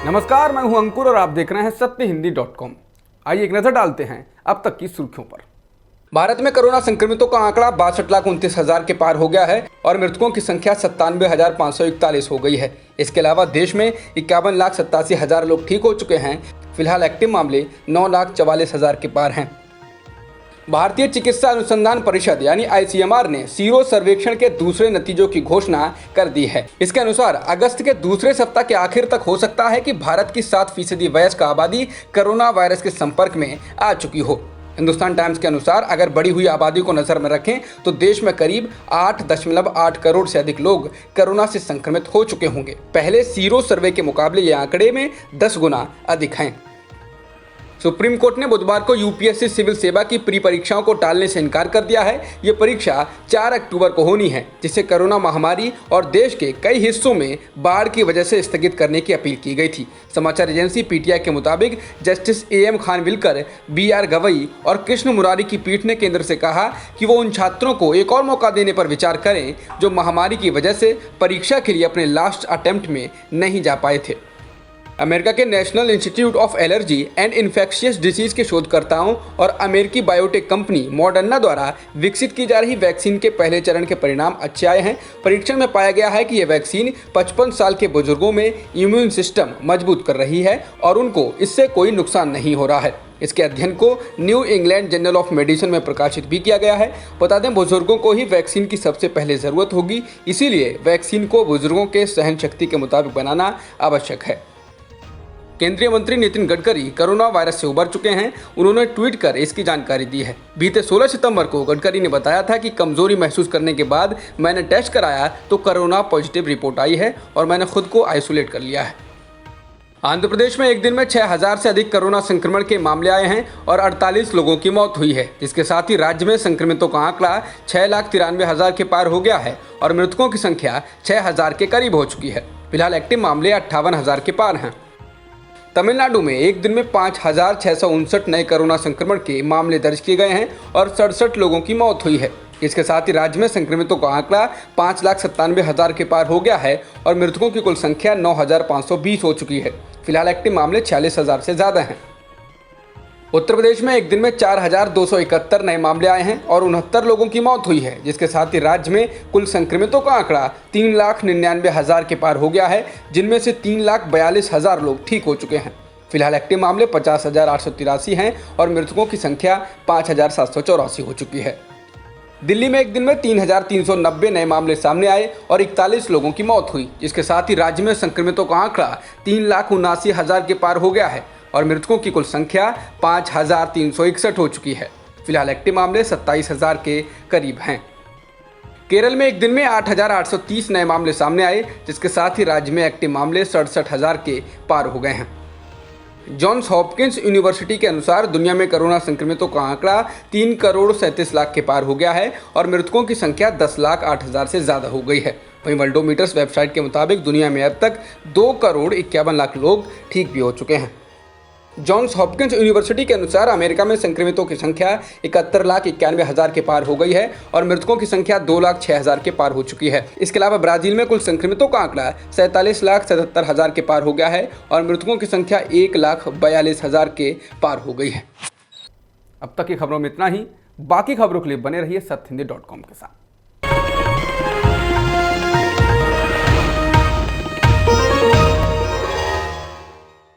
नमस्कार, मैं हूं अंकुर और आप देख रहे हैं सत्यहिंदी.com। आइए एक नजर डालते हैं अब तक की सुर्खियों पर। भारत में कोरोना संक्रमितों का आंकड़ा 62,29,000 के पार हो गया है और मृतकों की संख्या 97,541 हो गई है। इसके अलावा देश में 51,87,000 लोग ठीक हो चुके हैं। फिलहाल एक्टिव मामले 9,44,000 के पार हैं। भारतीय चिकित्सा अनुसंधान परिषद यानी ICMR ने सीरो सर्वेक्षण के दूसरे नतीजों की घोषणा कर दी है। इसके अनुसार अगस्त के दूसरे सप्ताह के आखिर तक हो सकता है कि भारत की 7% वयस्क आबादी कोरोना वायरस के संपर्क में आ चुकी हो। हिंदुस्तान टाइम्स के अनुसार अगर बढ़ी हुई आबादी को नजर में रखें तो देश में करीब 8.8 करोड़ से अधिक लोग कोरोना से संक्रमित हो चुके होंगे। पहले सीरो सर्वे के मुकाबले ये आंकड़े में 10 गुना अधिक हैं। सुप्रीम कोर्ट ने बुधवार को यूपीएससी सिविल सेवा की प्री परीक्षाओं को टालने से इनकार कर दिया है। ये परीक्षा 4 अक्टूबर को होनी है, जिसे कोरोना महामारी और देश के कई हिस्सों में बाढ़ की वजह से स्थगित करने की अपील की गई थी। समाचार एजेंसी PTI के मुताबिक justice AM Khanwilkar, BR Gavai और कृष्ण मुरारी की पीठ ने केंद्र से कहा कि वो उन छात्रों को एक और मौका देने पर विचार करें जो महामारी की वजह से परीक्षा के लिए अपने लास्ट अटेम्प्ट में नहीं जा पाए थे। अमेरिका के national institute of allergy and infectious disease के शोधकर्ताओं और अमेरिकी बायोटेक कंपनी मॉडर्ना द्वारा विकसित की जा रही वैक्सीन के पहले चरण के परिणाम अच्छे आए हैं। परीक्षण में पाया गया है कि यह वैक्सीन 55 साल के बुजुर्गों में इम्यून सिस्टम मजबूत कर रही है और उनको इससे कोई नुकसान नहीं हो रहा है। इसके अध्ययन को new England journal of medicine में प्रकाशित भी किया गया है। बता दें, बुजुर्गों को ही वैक्सीन की सबसे पहले ज़रूरत होगी, इसीलिए वैक्सीन को बुजुर्गों के सहन शक्ति के मुताबिक बनाना आवश्यक है। केंद्रीय मंत्री नितिन गडकरी कोरोना वायरस से उबर चुके हैं। उन्होंने ट्वीट कर इसकी जानकारी दी है। बीते 16 सितंबर को गडकरी ने बताया था कि कमजोरी महसूस करने के बाद मैंने टेस्ट कराया तो कोरोना पॉजिटिव रिपोर्ट आई है और मैंने खुद को आइसोलेट कर लिया है। आंध्र प्रदेश में एक दिन में 6,000 से अधिक कोरोना संक्रमण के मामले आए हैं और 48 लोगों की मौत हुई है, जिसके साथ ही राज्य में संक्रमितों का आंकड़ा 6,93,000 के पार हो गया है और मृतकों की संख्या 6,000 के करीब हो चुकी है। फिलहाल एक्टिव मामले 58,000 के पार हैं। तमिलनाडु में एक दिन में 5,659 नए कोरोना संक्रमण के मामले दर्ज किए गए हैं और 67 लोगों की मौत हुई है। इसके साथ ही राज्य में संक्रमितों का आंकड़ा 5,97,000 के पार हो गया है और मृतकों की कुल संख्या 9,520 हो चुकी है। फिलहाल एक्टिव मामले 46,000 से ज़्यादा हैं। उत्तर प्रदेश में एक दिन में 4,271 नए मामले आए हैं और 69 लोगों की मौत हुई है, जिसके साथ ही राज्य में कुल संक्रमितों का आंकड़ा 3,99,000 के पार हो गया है, जिनमें से 3,42,000 लोग ठीक हो चुके हैं। फिलहाल एक्टिव मामले 50,883 हैं और मृतकों की संख्या 5,784 हो चुकी है। दिल्ली में एक दिन में 3,390 नए मामले सामने आए और 41 लोगों की मौत हुई, जिसके साथ ही राज्य में संक्रमितों का आंकड़ा 3,79,000 के पार हो गया है और मृतकों की कुल संख्या 5,361 हो चुकी है। फिलहाल एक्टिव मामले 27,000 के करीब हैं। केरल में एक दिन में 8,830 नए मामले सामने आए, जिसके साथ ही राज्य में एक्टिव मामले 67,000 के पार हो गए हैं। जॉन्स हॉपकिंस यूनिवर्सिटी के अनुसार दुनिया में कोरोना संक्रमितों का आंकड़ा 3 करोड़ 37 लाख के पार हो गया है और मृतकों की संख्या 10,08,000 से ज़्यादा हो गई है। वहीं वर्ल्डोमीटर्स वेबसाइट के मुताबिक दुनिया में अब तक 2 करोड़ 51 लाख लोग ठीक भी हो चुके हैं। जॉन्स हॉपकिंस यूनिवर्सिटी के अनुसार अमेरिका में संक्रमितों की संख्या 71,91,000 के पार हो गई है और मृतकों की संख्या 2,06,000 के पार हो चुकी है। इसके अलावा ब्राजील में कुल संक्रमितों का आंकड़ा 47,77,000 के पार हो गया है और मृतकों की संख्या 1,42,000 के पार हो गई है। अब तक की खबरों में इतना ही। बाकी खबरों के लिए बने रहिए सत्यहिंदी.com के साथ।